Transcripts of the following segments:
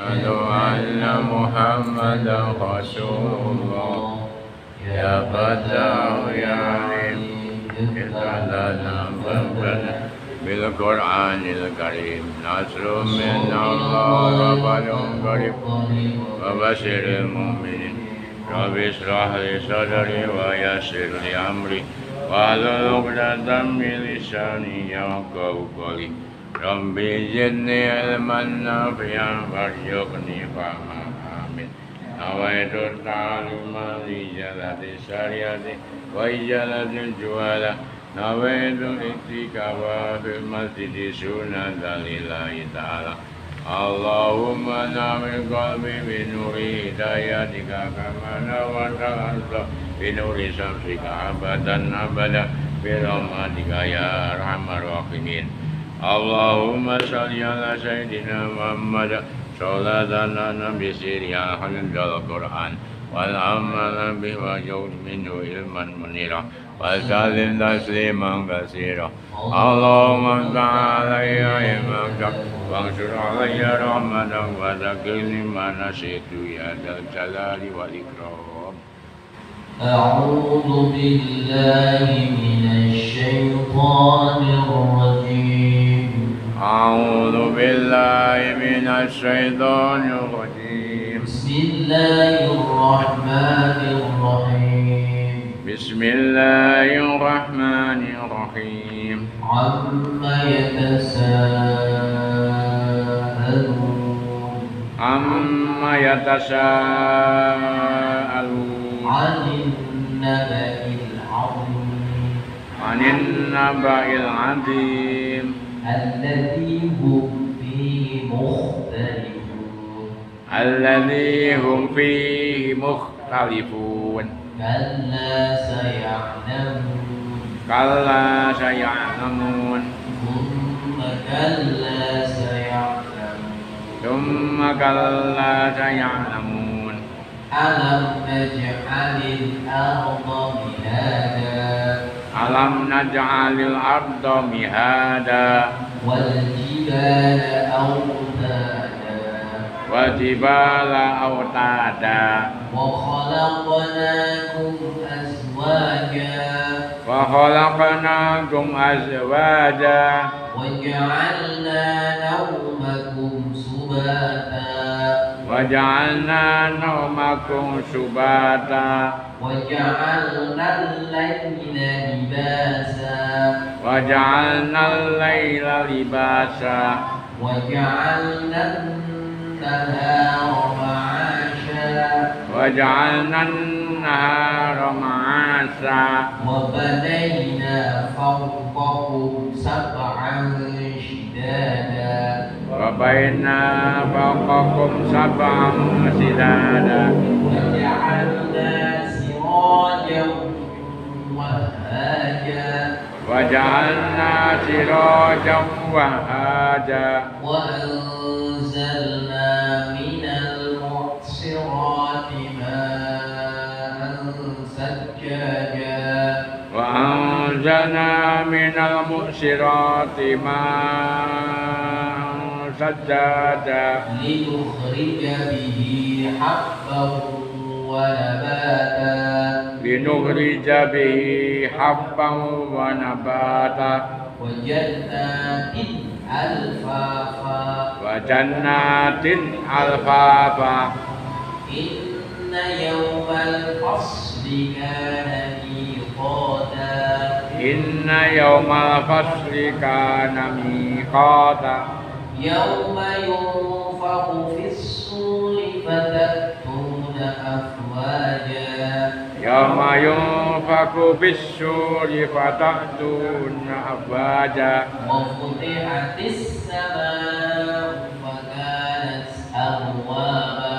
أشهد أن محمدا رسول الله يا فتاه يا عليم اهدنا بالقرآن الكريم نصر من الله وفتح قريب وبشر المؤمنين رب اشرح لي صدري ويسر لي أمري واحلل عقدة من لساني يفقهوا قولي رب زدني علما نافعا وارزقني فهما آمين نويت التعلم لإجالة الشريعة وإجالة الجهالة نويت الاعتكاف في المسجد سنة لله تعالى اللهم نور قلبي بنور هدايتك كما نورت الأرض بنور شمسك أبدا أبدا برحمتك يا أرحم الراحمين اللهم صل على سيدنا محمد صلاة النبي سيريا حمد القرآن والعمل به وجود منه علما منيرا وسلم تسليما كثيرا اللهم افتح علي علمك وانشر علي رحمتك وذكرني ما نسيت يا ذا الجلال والإكرام. أعوذ بالله من الشيطان الرجيم. أعوذ بالله من الشيطان الرجيم. بسم الله الرحمن الرحيم. بسم الله الرحمن الرحيم. عما يتساءلون. عما يتساءلون. عن النبأ العظيم. عن النبأ العظيم. الذي هم فيه مختلفون. الذي هم فيه مختلفون. كلا سيعلمون. كلا سيعلمون. ثم كلا سيعلمون. ثم كلا سيعلمون. ألم نجعل الأرض مهادا. ألم نجعل الأرض مهادا. والجبال أوتادا. والجبال أوتادا. وخلقناكم أزواجا. وخلقناكم أزواجا. وجعلنا نومكم سباتا. وجعلنا نومكم سباتا. وجعلنا الليل لباسا. وجعلنا الليل لباسا. وجعلنا النهار معاشا. وجعلنا النهار معاشا. وبنينا فوقكم سبعا شدادا. وبنينا فوقكم سبعا شدادا. وجعلنا سراجا وهاجا. وجعلنا سراجا وهاجا. وأنزلنا من المعصرات ماء ثجاجا. وأنزلنا من المعصرات ماء ثجاجا. لنخرج به حبا ونباتا. لنخرج به حبا ونباتا. وجنات ألفافا. وجنات ألفافا. إن يوم الفصل كان ميقاتا. إن يوم الفصل كان ميقاتا. يوم ينفخ في الصور فتأتون أفواجا. يوم ينفخ في الصور فتأتون أفواجا. وفتحت السماء فكانت أبوابا.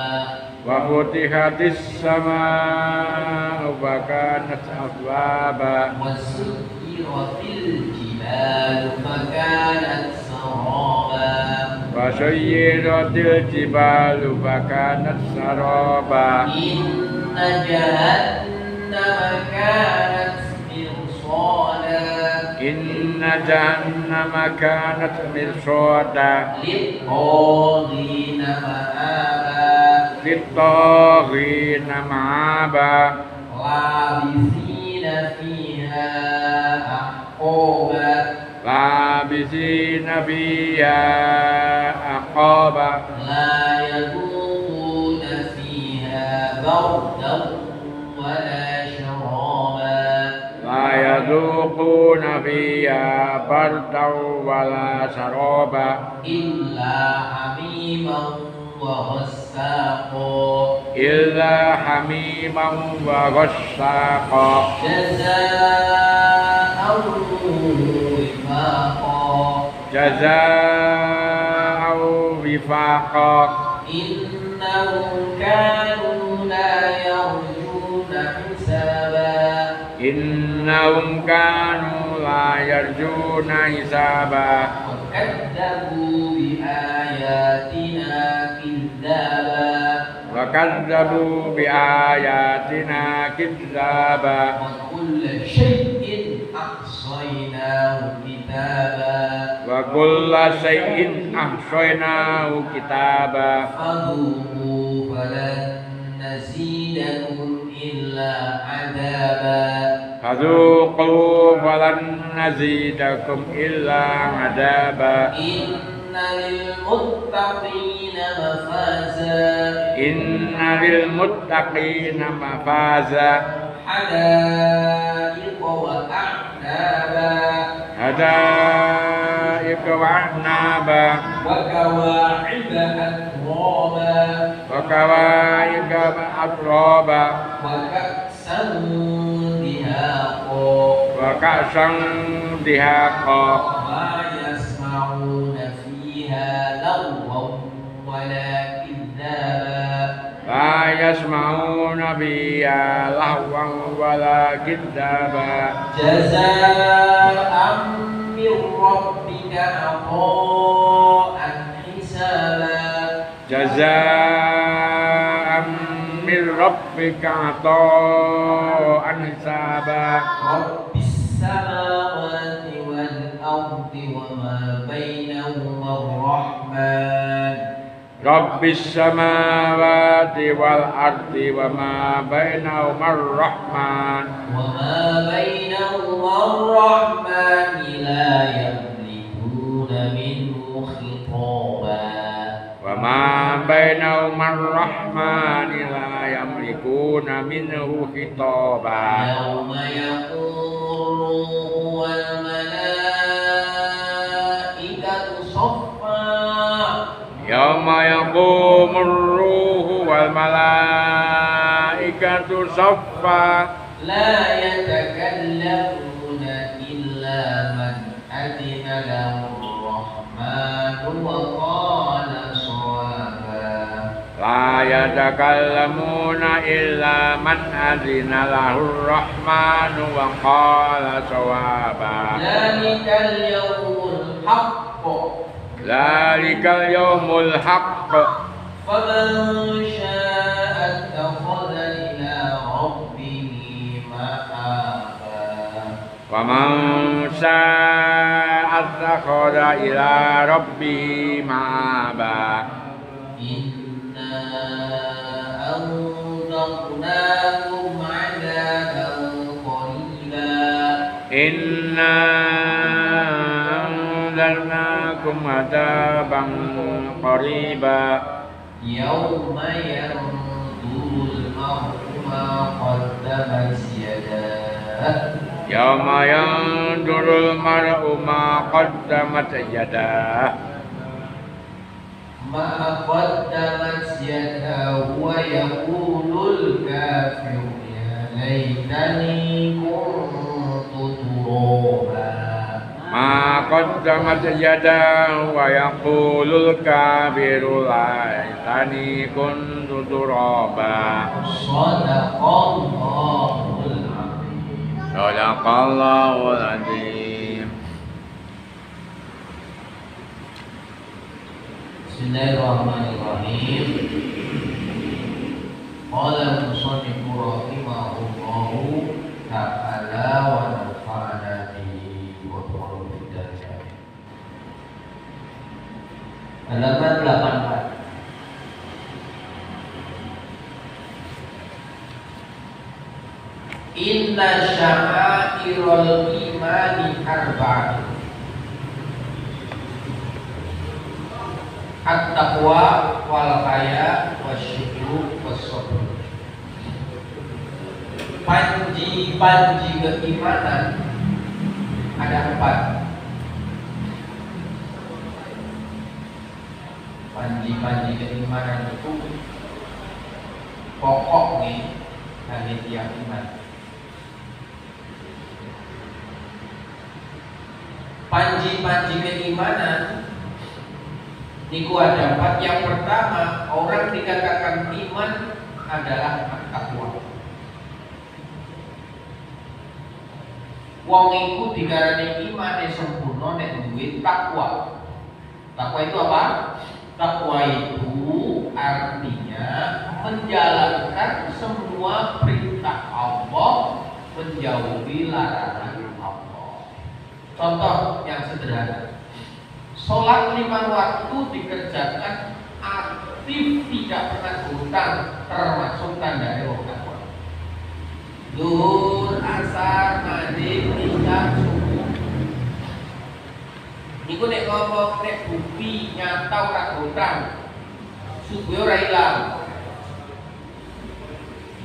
وفتحت السماء فكانت أبوابا. وسيرت الجبال فكانت سرابا. وسيرت الجبال فكانت سرابا. إن جهنم كانت مرصادا. إن جهنم كانت مرصادا. للطاغين مآبا. للطاغين مآبا لابثين فيها أحقابا لابسين فيها أحقابا لا يذوقون فيها بردا ولا شرابا لا يذوقون فيها بردا ولا شرابا إلا حميما وغساقا إلا حميما وغساقا جزاء وفاقا جزاء وفاقا إنهم كانوا لا يرجون حسابا إنهم كانوا لا يرجون حسابا وكذبوا بآياتنا كذابا وكذبوا بآياتنا كذابا وكل شيء أحصيناه كتابا وكل شيء أحصيناه كتابا فذوقوا فلن نزيدكم إلا عذابا فذوقوا فلن نزيدكم إلا عذابا إن للمتقين مفازا إن للمتقين مفازا حدائق وأعنابا حدائق وأعنابا وكواعب أترابا وكواعب أترابا وكأسا دهاقا وكأسا دهاقا ما يسمعون فيها لغوا ولا كذابا لا يسمعون فيها لهوا ولا كذابا جزاء من ربك عطاء حسابا جزاء من ربك عطاء حسابا رب السماوات والأرض وما بينهما الرحمن رب السماوات والأرض وما بينهما الرحمن وما بينهما الرحمن لا يملكون منه خطابا وما بينهما الرحمن لا يملكون منه خطابا يوم يقوم والملائكة صفا يوم يقوم الروح والملائكة صفا لا يتكلمون إلا من أذن له الرحمن وقال صوابا لا يتكلمون إلا من أذن له الرحمن وقال صوابا ذلك اليوم الحق ذلك اليوم الحق فمن شاء اتخذ إلى ربه مآبا ومن شاء اتخذ إلى ربه مآبا إنا أنذرناكم عذابا قريبا إنا أنذرناكم عذابا قريبا يوم ينظر المرء ما قدمت يداه يوم ينظر المرء ما قدمت يداه ويقول الكافر يا ليتني كنت ترابا ما قدمت يداه ويقول الكافر ليتني كنت ترابا صدق الله العظيم صدق الله العظيم. Bismillahirrahmanirrahim. Qala al-musannif rahimahullahu ta'ala wa nafa'ana bihi wa bihi. Halaman 84. Inna sya'airul imani arba'in. At-taqwa wal haya wasyukru was-sabr. Panji-panji keimanan ada 4. Panji-panji keimanan itu pokok nih dari tiap iman. Panji-panji keimanan niku ada 4. Yang pertama, orang dikatakan iman adalah takwa. Wong iku digarani iman sempurna nek duwe takwa. Takwa itu apa? Takwa itu artinya menjalankan semua perintah Allah, menjauhi larangan Allah. Contoh yang sederhana, sholat 5 waktu dikerjakan aktif, tidak pernah hutang, termasuk tanda wong takwa. Zuhur, asar, maghrib, isya, subuh. Niku nek ngomong nek bukti nyata ora hutang, subuh ora ilang,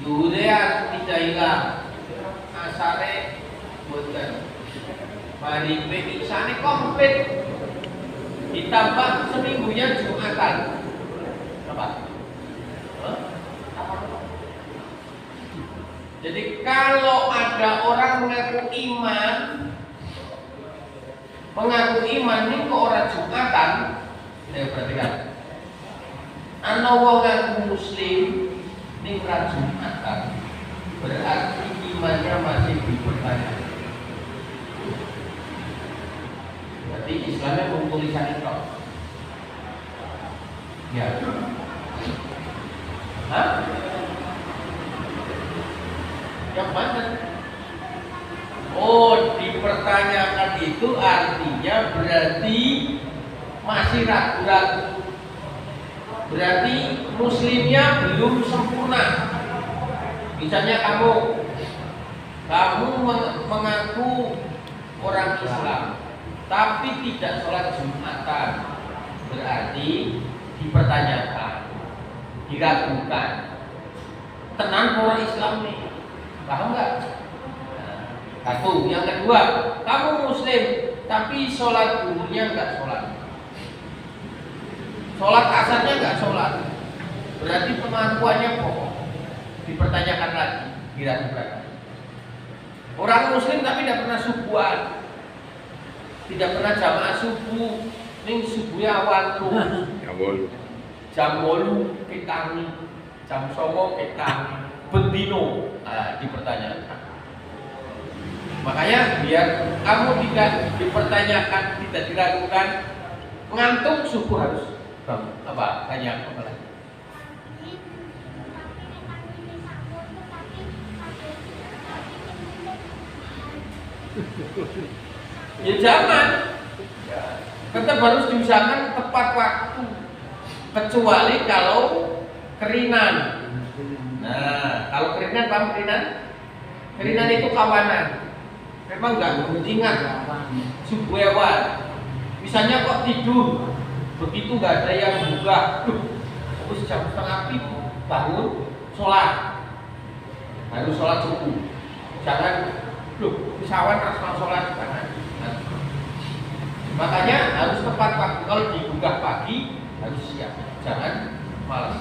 zuhure tidak ilang, asare boten, maghrib isyane komplit. Ditambah seminggunya Jumatan. Apa? Jadi kalau ada orang mengaku iman ini kok orang Jumatan, ya perhatikan. Ana wong ngaku muslim ning ora Jumatan, berarti imannya masih dipertanyakan. Berarti Islamnya belum tulisan itu. Ya. Hah? Yang mana? Oh, dipertanyakan itu artinya berarti masih ragu-ragu. Berarti muslimnya belum sempurna. Misalnya kamu mengaku orang Islam, tapi tidak sholat Jumatan, berarti dipertanyakan, diragukan. Tenan orang Islam nih, paham nggak? Satu. Yang kedua, kamu muslim tapi sholat duhurnya nggak sholat, sholat asarnya nggak sholat, berarti pengakuannya pokok, dipertanyakan lagi, diragukan. Orang muslim tapi tidak pernah subuhan, tidak pernah jamaah subuh, ning subuhnya awal tuh jam 8 ketangi, jam 9 ketangi, bendino, dipertanyakan. Makanya biar kamu tidak dipertanyakan, tidak diragukan, ngantuk subuh harus bangun. Apa? Tanya apa lagi? Ya jangan. Tetap harus diusahakan tepat waktu, kecuali kalau kerinan. Nah, kalau kerinan, paham kerinan? Kerinan itu kawanan. Memang nggak mengingat subuh awal. Misalnya kok tidur, begitu nggak ada yang buka, terus jam 4:30 bangun, sholat, harus sholat subuh. Jangan, misalnya harus sholat, jangan. Makanya harus tepat waktu. Kalau dibuka pagi harus siap, jangan malas.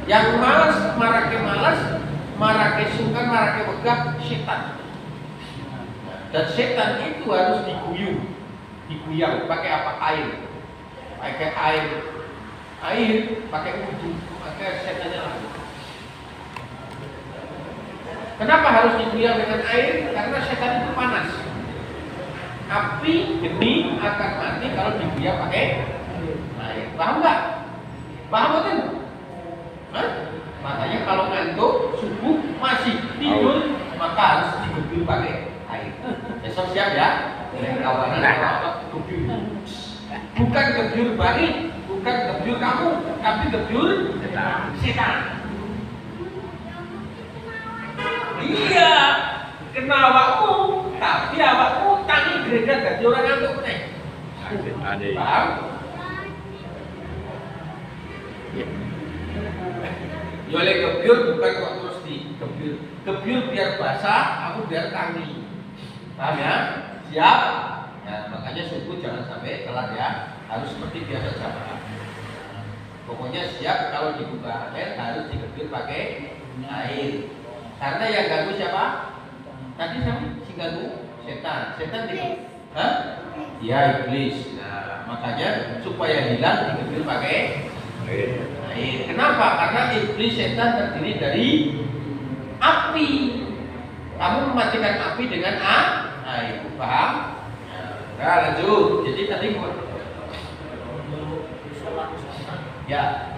Yang malas, marake sungkan, marake wegah, setan. Dan setan itu harus diguyang pakai apa? Air, pakai wudhu, pakai setannya lagi. Kenapa harus diguyang dengan air? Karena setan itu panas. Api geni akan mati kalau diguyang pakai air. Paham nggak? Paham betul? Makanya kalau ngantuk subuh masih tidur, maka harus diguyur pakai air. Besok siap ya. Kawanan gebyur. Bukan gebyur balik, bukan gebyur kamu, tapi gebyur setan. Iya, kena awakmu, tapi awakmu tangi gereja jadi orang ngantuk nih. Ada. Paham? Ya oleh gebyur bukan kok terus di gebyur. Gebyur biar basah, aku biar tangi. Paham ya? Siap? Ya, makanya subuh jangan sampai telat ya. Harus seperti biasa jamaah. Pokoknya siap kalau dibuka air harus digebyur pakai air. Karena yang ganggu siapa? Tadi siapa? Si ganggu setan. Setan di hah? Ya iblis. Nah, makanya supaya hilang digebyur pakai air. Kenapa? Karena iblis setan terdiri dari api. Kamu mematikan api dengan air. Paham? Nah, lanjut. Jadi tadi ya.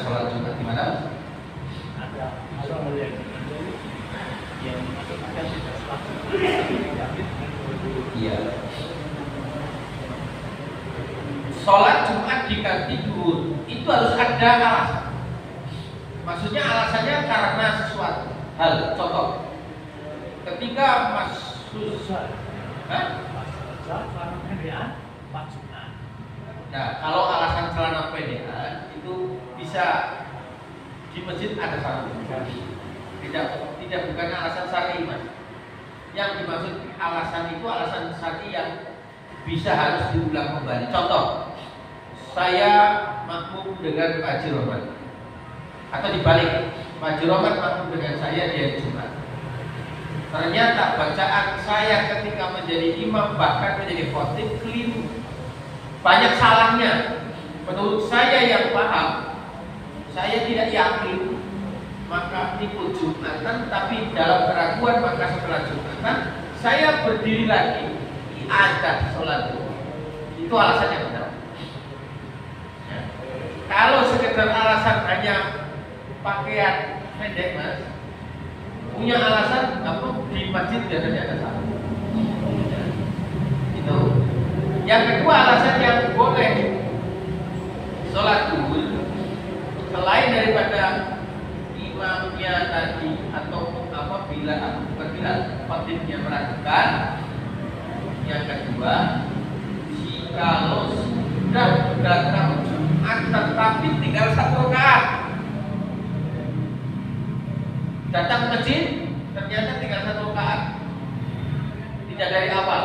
Sholat Jumat di mana? Iya. Sholat Jumat jika tidur itu harus ada alasan. Maksudnya alasannya karena sesuatu hal. Contoh, ketika Mas nah, kalau alasan celana pendekan itu bisa di masjid ada satu. Tidak bukan alasan syar'i, Mas. Yang dimaksud alasan itu alasan syar'i yang bisa harus diulang kembali. Contoh, saya makmum dengan Pak Haji Rohman, atau dibalik, Pak Haji Rohman makmum dengan saya di hari Jumat. Ternyata bacaan saya ketika menjadi imam bahkan menjadi khotib keliru, banyak salahnya. Menurut saya yang paham, saya tidak yakin, maka ikut Jumatan. Tapi dalam keraguan maka setelah Jumatan saya berdiri lagi diadat sholat duha. Itu alasan yang benar. Ya. Kalau sekedar alasan hanya pakaian pendek, Mas, punya alasan apa di masjid biasanya ada salah. Itu. Yang kedua alasan yang boleh sholat duhur selain daripada imamnya tadi atau apabila khotibnya meragukan. Yang kedua, jikalau sudah datang Jumat tetapi tinggal 1 rakaat. Datang ke masjid ternyata tinggal 1 rakaat, tidak dari awal.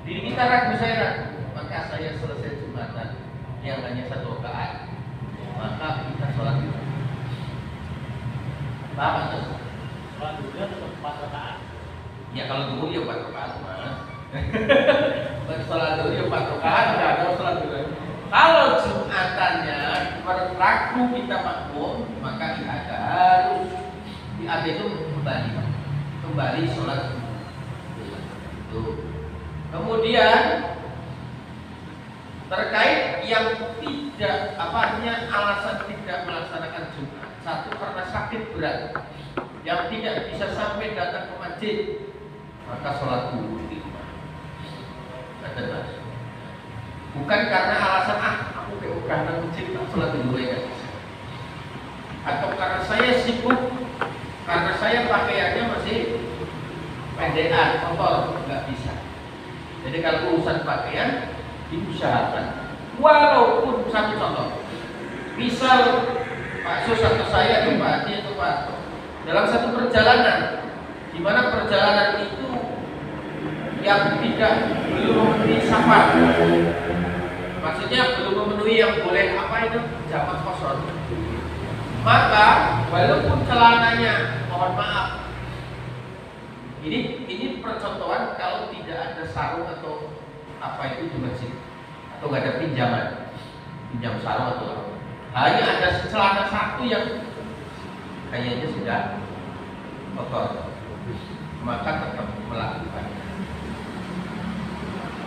Diri kita ragu, saya ragu, maka saya selesai Jumatan yang hanya 1 rakaat, maka kita sholat duha. Paham Mas? Sholat duha tetap 4 rakaat. Ya kalau duhur ya 4 rakaat, Mas. Sholat duhur ya 4 rakaat, enggak ada sholat duha. Kalau Jumatannya ragu kita makmum, maka kita harus itu kembali sholat itu. Kemudian terkait yang tidak alasan tidak melaksanakan Jumat, satu karena sakit berat yang tidak bisa sampai datang ke masjid, maka sholat dulu di rumah. Bukan karena alasan aku udah masjid sholat dulu ya, atau karena saya sibuk, karena saya pakaiannya masih pendekan, kotor, nggak bisa. Jadi kalau urusan pakaian diusahakan. Walaupun satu contoh, misal Pak Sus atau saya atau Pak Adi atau Pak Ato dalam satu perjalanan, di mana perjalanan itu yang belum memenuhi safar, maksudnya belum memenuhi yang boleh jamak kosor, maka walaupun celananya, mohon maaf, ini percontohan kalau tidak ada sarung atau itu di masjid, atau nggak ada pinjam sarung atau apa, hanya ada celana satu yang kayaknya sudah kotor, maka tetap melakukan.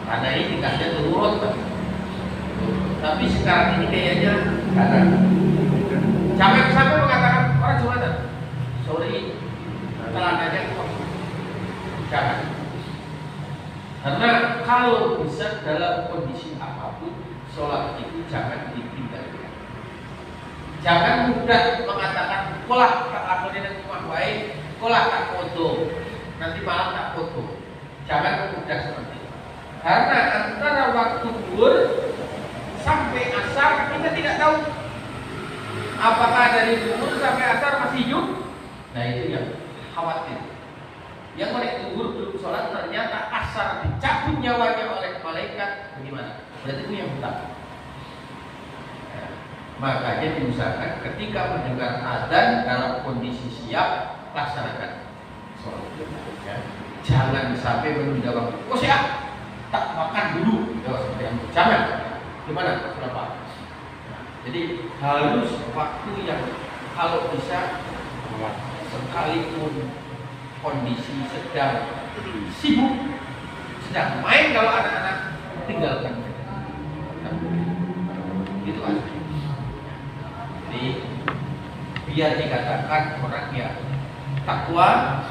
Karena ini tingkatnya turun, tapi sekarang ini kayaknya karena sampai mengatakan orang Jumatan, sorry, celananya kotor. Jangan. Karena kalau bisa dalam kondisi apapun sholat itu jangan ditinggalkan. Jangan mudah mengatakan, kolah tak lakoni nang rumah wae, kolah tak foto, nanti malam tak foto. Jangan mudah seperti itu. Karena antara waktu zuhur sampai asar kita tidak tahu apakah dari zuhur sampai asar masih hidup. Nah itu yang khawatir. Yang mereka zuhur belum sholat ternyata asar dicabut nyawanya oleh malaikat, bagaimana? Berarti itu yang hutang. Makanya diusahakan ketika mendengar azan dalam kondisi siap, laksanakan sholat. Ya. Jangan sampai menunda waktu. Oh siap, tak makan dulu. Jangan. Gimana? Kenapa? Jadi harus waktu yang kalau bisa sekalipun kondisi sedang sibuk, sedang main, kalau anak-anak tinggalkan. Gitu aja. Jadi biar dikatakan orang yang takwa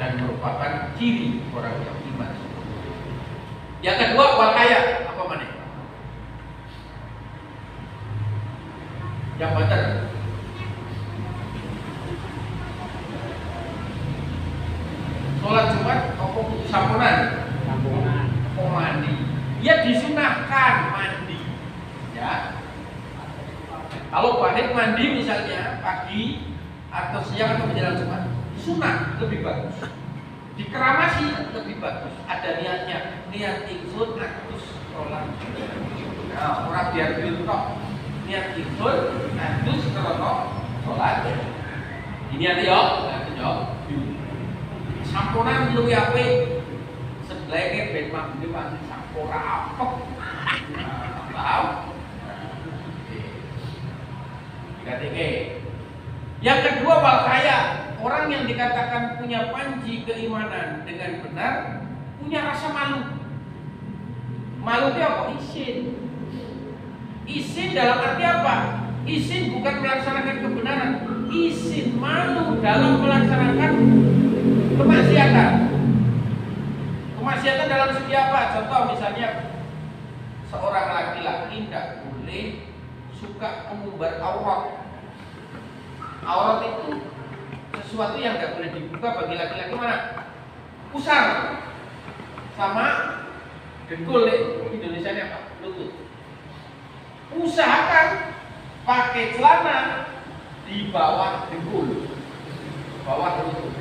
dan merupakan ciri orang yang iman. Yang kedua, wal haya. Apa mana? Yang benar. Sholat Jumat apa sampunan? Sampunan. Oh mandi. Ya disunahkan mandi. Ya. Kalau Pak mandi misalnya pagi atau siang atau menjelang Jumat, sunah lebih bagus. Dikeramasi lebih bagus. Ada niatnya, niat ingsun atus sholat. Nah, orang biar tok. Niat ingsun atus sholat. Ini ada ya, yo. Sampunan luwih apik. Sebleke ben mandi mandi sampura apek. Paham? Yang kedua, wal haya. Orang yang dikatakan punya panji keimanan dengan benar punya rasa malu. Malu itu apa? Izin. Izin dalam arti apa? Izin bukan melaksanakan kebenaran. Izin malu dalam melaksanakan kemaksiatan. Kemaksiatan dalam segi apa? Contoh misalnya seorang laki-laki tidak boleh suka mengumbar aurat. Aurat itu sesuatu yang tidak boleh dibuka bagi laki-laki mana? Pusar sama dengkul. Indonesia ini apa? Lutut. Usahakan pakai celana di bawah dengkul, bawah lutut.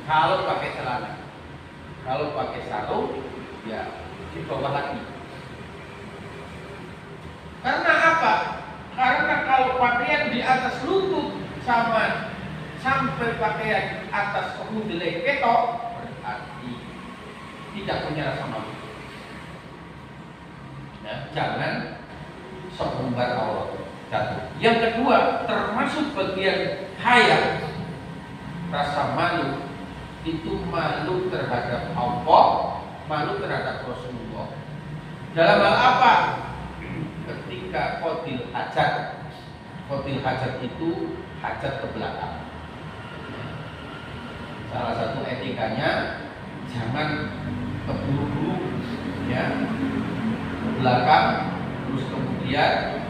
Kalau pakai celana, kalau pakai sarung ya di bawah lagi. Karena apa? Karena kalau pakaian di atas lutut sama sampai pakaian atas kemudele ketok, berarti tidak punya rasa malu. Ya, jangan seumbar aurat jatuh. Yang kedua, termasuk bagian haya, rasa malu itu malu terhadap Allah, malu terhadap Rasulullah. Dalam hal apa? Ketika qadil hajat itu hajat ke belakang. Salah satu etikanya jangan keburu-buru ya ke belakang terus kemudian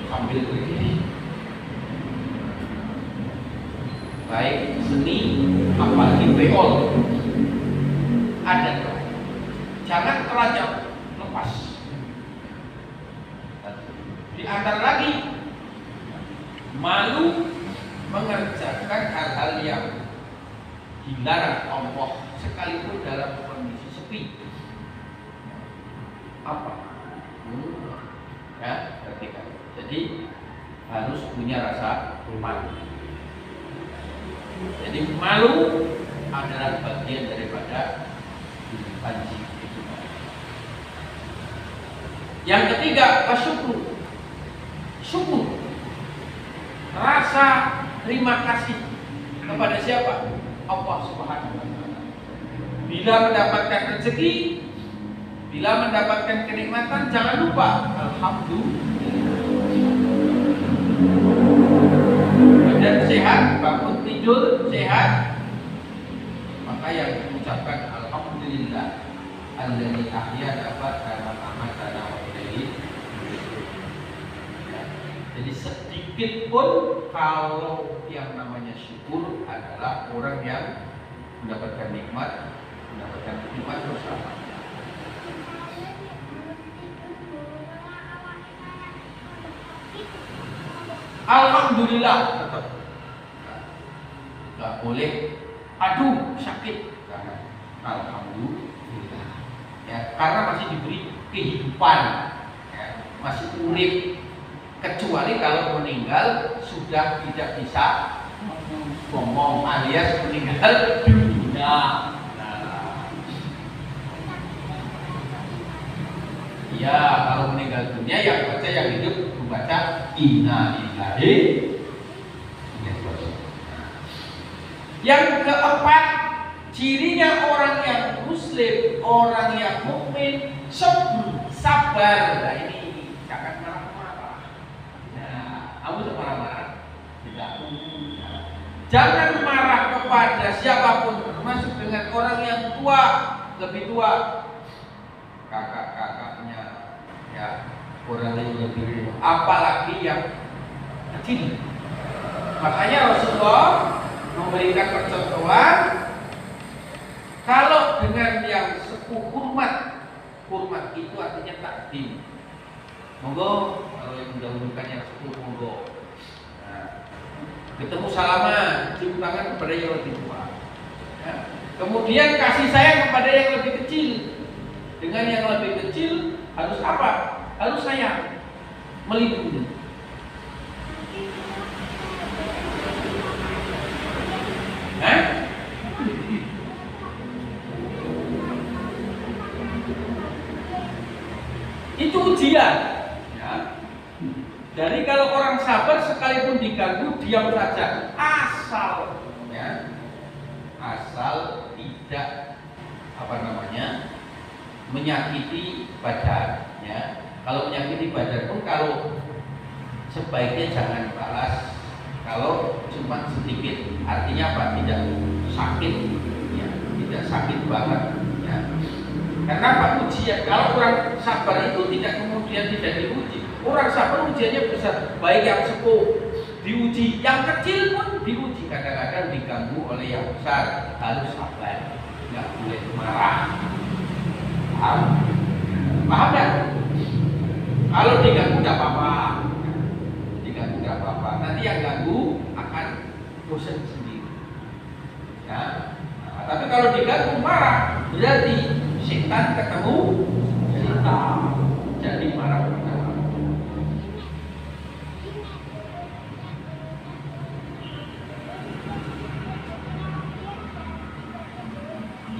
sambil berdiri. Baik seni apalagi beol ada, jangan terajak lepas. Diantar lagi malu mengerjakan hal-hal yang dilarang Allah sekalipun dalam kondisi sepi. Apa? Ya, ketika. Jadi harus punya rasa malu. Jadi malu adalah bagian daripada panji. Yang ketiga, syukur. Syukur, rasa terima kasih kepada siapa? Allah Subhanahu wa Ta'ala. Bila mendapatkan rezeki, bila mendapatkan kenikmatan, jangan lupa alhamdulillah. Badan sehat, bangun tidur sehat, maka yang mengucapkan alhamdulillah alladzi ahyana ba'da ma amatana wa ilaihi Jadi sedikit pun kalau yang namanya syukur adalah orang yang mendapatkan nikmat bersama. Alhamdulillah tetap nggak boleh. Aduh sakit, jangan. Alhamdulillah. Ya, karena masih diberi kehidupan, ya, masih urip. Kecuali kalau meninggal sudah tidak bisa ngomong alias meninggal dunia. Ya, kalau meninggal dunia yang baca yang hidup membaca inna lillahi. Yang keempat, cirinya orang yang muslim, orang yang mukmin, sabar. Nah, ini jangan marah-marah. Nah, kamu marah-marah. Tidak. Jangan marah kepada siapapun, termasuk dengan orang yang tua, lebih tua, kakak-kakaknya, ya, orang yang lebih tua, apalagi yang kecil. Makanya Rasulullah memberikan percontohan, kalau dengan yang sepuh hormat itu artinya takdim. Monggo, kalau yang mendahulukan yang sepuh monggo. Ketemu salaman, cium tangan kepada yang lebih tua. Ya. Kemudian kasih sayang kepada yang lebih kecil. Dengan yang lebih kecil harus apa? Harus sayang, melindungi. Itu ujian. Ya. Jadi kalau orang sabar sekalipun diganggu diam saja, asal tidak menyakiti badan. Ya. Kalau menyakiti badan pun kalau sebaiknya jangan balas. Kalau cuma sedikit, artinya apa? Tidak sakit, ya. Tidak sakit banget. Ya. Karena apa? Ujian. Kalau orang sabar itu tidak diuji. Orang sabar ujiannya besar, baik yang sepuh diuji, yang kecil pun diuji. Kadang-kadang diganggu oleh yang besar, harus sabar, nggak boleh marah. Paham ya? Kalau diganggu nggak apa-apa, nanti yang ganggu akan bosan sendiri. Ya. Nah, tapi kalau diganggu marah, berarti setan ketemu setan, jadi marah.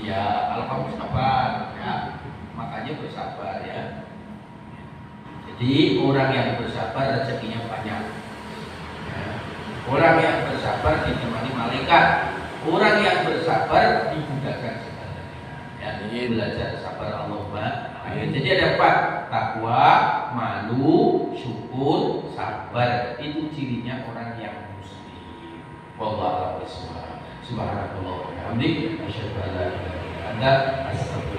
Ya, kalau kamu sabar, ya, makanya bersabar ya. Jadi orang yang bersabar rezekinya banyak. Ya. Orang yang bersabar ditemani malaikat. Orang yang bersabar dimudahkan segalanya. Ya, ini belajar sabar Allah. Jadi ada 4: takwa, malu, syukur, sabar. Itu cirinya orang yang muslim. Wallahu a'lam bishawab. Subhanallah wa bihamdihi, asyhadu an la ilaha illa anta, astaghfiruka.